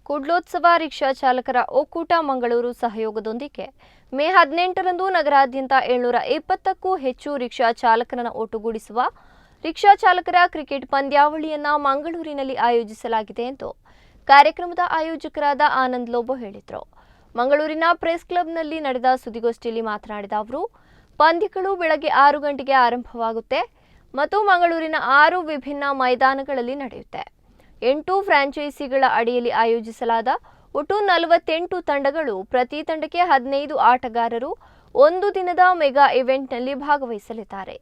ಕುಡ್ಲೋತ್ಸವ rickshaw ಚಾಲಕರ ಒಕ್ಕೂಟ ಮಂಗಳೂರು ಸಹಯೋಗದೊಂದಿಗೆ ಮೇ 18ರಂದು ನಗರಾದ್ಯಂತ 720ಕ್ಕೂ ಹೆಚ್ಚು ರಿಕ್ಷಾ ಚಾಲಕರನ್ನು ಒಟ್ಟುಗೂಡಿಸುವ ರಿಕ್ಷಾ ಚಾಲಕರ ಕ್ರಿಕೆಟ್ ಪಂದ್ಯಾವಳಿಯನ್ನು ಮಂಗಳೂರಿನಲ್ಲಿ ಆಯೋಜಿಸಲಾಗಿದೆ ಎಂದು ಕಾರ್ಯಕ್ರಮದ ಆಯೋಜಕರಾದ ಆನಂದ್ ಲೋಬೋ ಹೇಳಿದರು. ಮಂಗಳೂರಿನ ಪ್ರೆಸ್ ಕ್ಲಬ್ನಲ್ಲಿ ನಡೆದ ಸುದ್ದಿಗೋಷ್ಠಿಯಲ್ಲಿ ಮಾತನಾಡಿದ ಅವರು, ಪಂದ್ಯಗಳು ಬೆಳಗ್ಗೆ 6 ಗಂಟೆಗೆ ಆರಂಭವಾಗುತ್ತೆ ಮತ್ತು ಮಂಗಳೂರಿನ 6 ವಿಭಿನ್ನ ಮೈದಾನಗಳಲ್ಲಿ ನಡೆಯುತ್ತೆ. 8 ಫ್ರಾಂಚೈಸಿಗಳ ಅಡಿಯಲ್ಲಿ ಆಯೋಜಿಸಲಾದ ಒಟ್ಟು 48 ತಂಡಗಳು, ಪ್ರತಿ ತಂಡಕ್ಕೆ 15 ಆಟಗಾರರು ಒಂದು ದಿನದ ಮೆಗಾ ಇವೆಂಟ್ನಲ್ಲಿ ಭಾಗವಹಿಸಲಿದ್ದಾರೆ.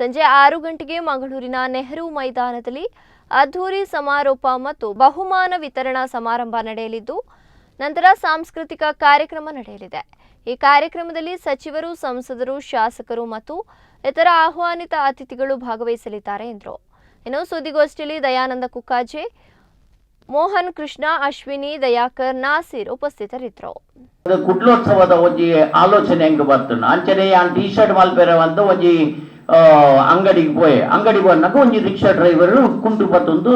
ಸಂಜೆ 6 ಗಂಟೆಗೆ ಮಂಗಳೂರಿನ ನೆಹರು ಮೈದಾನದಲ್ಲಿ ಅದ್ಧೂರಿ ಸಮಾರೋಪ ಮತ್ತು ಬಹುಮಾನ ವಿತರಣಾ ಸಮಾರಂಭ ನಡೆಯಲಿದ್ದು, ನಂತರ ಸಾಂಸ್ಕೃತಿಕ ಕಾರ್ಯಕ್ರಮ ನಡೆಯಲಿದೆ. ಈ ಕಾರ್ಯಕ್ರಮದಲ್ಲಿ ಸಚಿವರು, ಸಂಸದರು, ಶಾಸಕರು ಮತ್ತು ಇತರ ಆಹ್ವಾನಿತ ಅತಿಥಿಗಳು ಭಾಗವಹಿಸಲಿದ್ದಾರೆ ಎಂದರು. ಇನ್ನು ಸುದ್ದಿಗೋಷ್ಠಿಯಲ್ಲಿ ದಯಾನಂದ ಕುಕ್ಕಾಜೆ, ಮೋಹನ್ ಕೃಷ್ಣ, ಅಶ್ವಿನಿ, ದಯಾಕರ್, ನಾಸೀರ್ ಉಪಸ್ಥಿತರಿದ್ದರು. ಕುಡ್ಲೋತ್ಸವದ ಒಂಜಿ ಆಲೋಚನೆ ಹೆಂಗ್ ಬರ್ತನ ಅಂಚನೆ ಟಿ ಶರ್ಟ್ ಮಲ್ಪೆರೆ ಅಂತ ಒಂಜಿ ಅಂಗಡಿಗೆ ಬಂದಾಗ ಒಂಜಿ ರಿಕ್ಷಾ ಡ್ರೈವರ್ ಕುಂಟು ಬತ್ತೊಂದು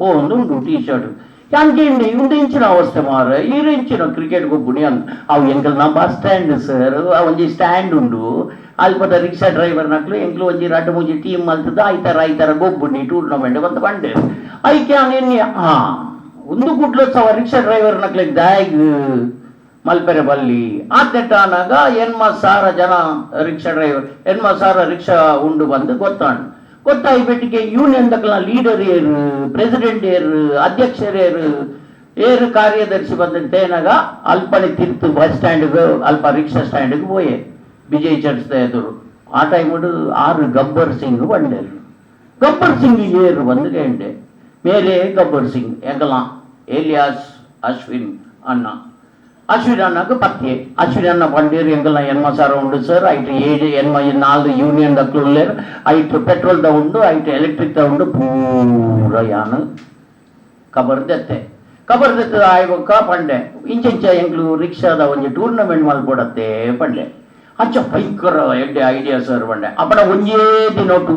ಪೋಂದು ಉಂಡು ಟಿ ಶರ್ಟ್ ಯಾಂಕೇಂಡಿ ಇವ್ದು ಇಂಚಿನ ಅವಸ್ಥೆ ಮಾರ ಈರು ಇಂಚಿನ ಕ್ರಿಕೆಟ್ ಗೊಬ್ಬುಣಿ ಅಂತ ಅವು ಎಂಕಲ್ ನಾ ಬಸ್ ಸ್ಟ್ಯಾಂಡ್ ಸರ್ ಒಂಜಿ ಸ್ಟ್ಯಾಂಡ್ ಉಂಡು ಅಲ್ಪದ ರಿಕ್ಷಾ ಡ್ರೈವರ್ ನಕ್ಲು ಎಂಕ್ಲು ಒಂಜಿ 2-3 ಟೀಮ್ ಮಲ್ತದ ಐತರ ಗೊಬ್ಬುಣಿ ಟೂರ್ನಮೆಂಟ್ ಬಂದು ಬಂಡೆ ಐಕೆ ಒಂದು ಕುಡ್ಲೋತ್ಸವ ರಿಕ್ಷಾ ಡ್ರೈವರ್ ನಕ್ಲಿಗೆ ದಾಯಗ್ ಮಲ್ಪೆರೆ ಬಲ್ಲಿ ಆತ್ನೆಟ್ಟ ಅನ್ನಾಗ 80,000 ಜನ ರಿಕ್ಷಾ ಡ್ರೈವರ್ 80,000 ರಿಕ್ಷಾ ಉಂಡು ಬಂದು ಗೊತ್ತಾಯ್ಬಿಟ್ಟಿಗೆ ಯೂನಿಯನ್ ದಕ್ಲ ಲೀಡರ್ ಏರು, ಪ್ರೆಸಿಡೆಂಟ್ ಏರು, ಅಧ್ಯಕ್ಷರೇರು ಏರು ಕಾರ್ಯದರ್ಶಿ ಬಂದಂತೆ ಏನಾಗ ಅಲ್ಪನೆ ತಿರ್ತು ಬಸ್ ಸ್ಟ್ಯಾಂಡ್ಗೆ ಅಲ್ಪ ರಿಕ್ಷಾ ಸ್ಟ್ಯಾಂಡ್ಗೆ ಹೋಯೆ ವಿಜಯ್ ಚರ್ಚ್ದ ಎದುರು ಆ ಟೈಮ್ 6 ಗಬ್ಬರ್ ಸಿಂಗ್ ಬಂಡೇರು. ಗಬ್ಬರ್ ಸಿಂಗ್ ಏರು ಬಂದು ಗಂಟೆ ಮೇರೆ ಗಬ್ಬರ್ ಸಿಂಗ್ ಎಂಗಲ ಏಲಿಯಾಸ್ ಅಶ್ವಿನ್ ಅಣ್ಣಗೆ ಪತ್ಯೆ ಅಶ್ವಿನ್ ಅಣ್ಣ ಬಂಡೇರು ಎಂಗಲ 80,000 ಉಂಡು ಸರ್. ಐಟು 4 ಯೂನಿಯನ್ ದಕ್ಲೇರು ಐಟು ಪೆಟ್ರೋಲ್ ದ ಉಂಡು, ಐಟು ಎಲೆಕ್ಟ್ರಿಕ್ ದ ಉಂಡು, ಪೂರ ಯಾನು ಕಬರ್ದೆತ್ತೆ ಆಯ್ಬಕ್ಕ ಪಂಡೆ ಇಂಚ ಎಂಗ್ಲು ರಿಕ್ಷಾದ ಒಂಜಿ ಟೂರ್ನಮೆಂಟ್ ಮಲ್ಪೊಡತ್ತೆ ಪಂಡೆ ಅಂಚ ಭಯಂಕರ ಎಡ್ಡೆ ಐಡಿಯಾ ಸರ್ ಬಂಡೆ ಅಪ್ಪನ ಒಂಜೇ ದಿನೊಟ್ಟು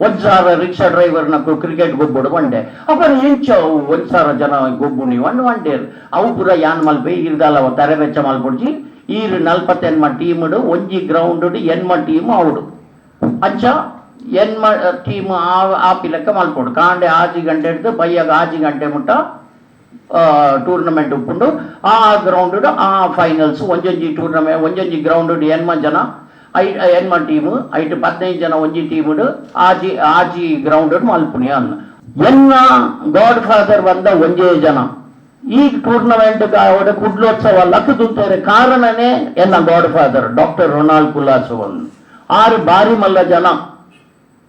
1,000 ರಿಕ್ಷಾ ಡ್ರೈವರ್ ನಕ್ಕು ಕ್ರಿಕೆಟ್ ಗೊಬ್ಬುಡು ಬಂಡೆ ಅಪ್ಪನ ಇಂಚ 1,000 ಜನ ಗೊಬ್ಬುಣಿ ಒಂಡೇರು ಅವು ಪೂರ ಯಾನ್ ಮಲ್ಪೆ ಇರ್ದಲ್ಲ ತರೆ ವೆಚ್ಚ ಮಲ್ಪೊಡ್ಜಿ ಈರು 40 ಟೀಮ್ಡು ಒಂಜಿ ಗ್ರೌಂಡ್ ಎನ್ಮ ಟೀಮ್ ಅವಡು ಅಂಚ ಎನ್ಮ ಟೀಮ್ ಆಪಿಲಕ್ಕ ಮಲ್ಪೊಡು ಕಾಂಡೆ 6 ಗಂಟೆ ಹಿಡ್ದು ಬೈಯಾಗ 6 ಗಂಟೆ ಮುಟ್ಟ ಟೂರ್ನಮೆಂಟ್ ಉಪ್ಪುಂಡು ಆ ಗ್ರೌಂಡ್ ಆ ಫೈನಲ್ಸ್ ಒಂಜೊಂಜಿ ಟೂರ್ನಮೆಂಟ್ ಒಂಜೊಂಜಿ ಗ್ರೌಂಡ್ ಎನ್ಮ ಟೀಮ್ ಐಟು 15 ಜನ ಒಂಜಿ ಟೀಮ್ಡು ಆಜಿ ಗ್ರೌಂಡ್ ಮಲ್ಪುನಿ ಅನ್ನ ಎನ್ನ ಗಾಡ್ ಫಾದರ್ ಬಂದ ಒಂಜೇ ಜನ ಈ ಟೂರ್ನಮೆಂಟ್ ಕುಡ್ಲೋತ್ಸವ ಲಕ್ಕದುಂತಾರೆ ಕಾರಣನೇ ಎನ್ನ ಗಾಡ್ ಫಾದರ್ ಡಾಕ್ಟರ್ ರೊನಾಲ್ಡ್ ಕುಲಾಸವನ್ 6 ಬಾರಿ ಮಲ್ಲ ಜನ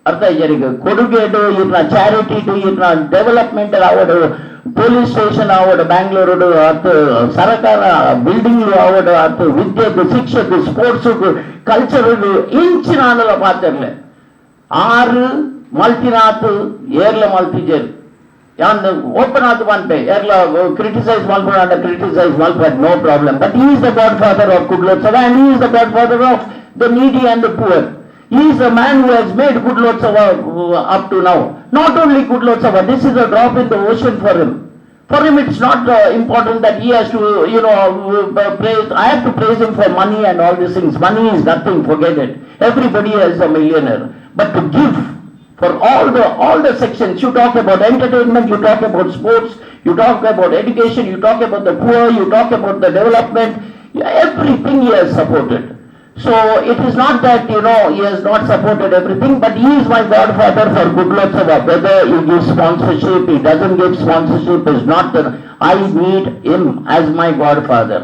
ಅರ್ಥ ಜರಿಗೆ ಕೊಡುಗೆಡು ಇರ್ನ ಚಾರಿಟಿಡು ಇರ್ನ ಡೆವಲಪ್ಮೆಂಟ್ ಆವಡು ಪೊಲೀಸ್ ಸ್ಟೇಷನ್ ಆವಡು ಬ್ಯಾಂಗ್ಳೂರು ಅತ್ತು ಸರಕಾರ ಬಿಲ್ಡಿಂಗ್ ಆವಡು ಅತ್ತು ವಿದ್ಯೆಗೂ ಶಿಕ್ಷೆಗೂ ಸ್ಪೋರ್ಟ್ಸ್ಗೂ ಕಲ್ಚರ್ಗೂ ಇಂಚಿನ ಆನಲ ಪಾತ್ರಲೆ 6 ಮಲ್ತಿನಾತು ಏರ್ಲ ಮಲ್ತಿಜೇರು ಯಾನ್ ಓಪನ್ ಆತು ಬಂತೆ ಏರ್ಲ ಕ್ರಿಟಿಸೈಸ್ ಮಲ್ಪಡ no problem but he is the godfather of Kudlotsava and he is the godfather of the needy and the poor. He is a man who has made Kudlotsava up to now. Not only Kudlotsava, this is a drop in the ocean for him. For him it's not important that he has to, praise. I have to praise him for money and all these things. Money is nothing, forget it. Everybody is a millionaire. But to give for all the sections, you talk about entertainment, you talk about sports, you talk about education, you talk about the poor, you talk about the development, everything he has supported. So it is not that he has not supported everything, but he is my godfather for Kudlotsava. Whether he gives sponsorship, he doesn't give sponsorship is not I need him as my godfather.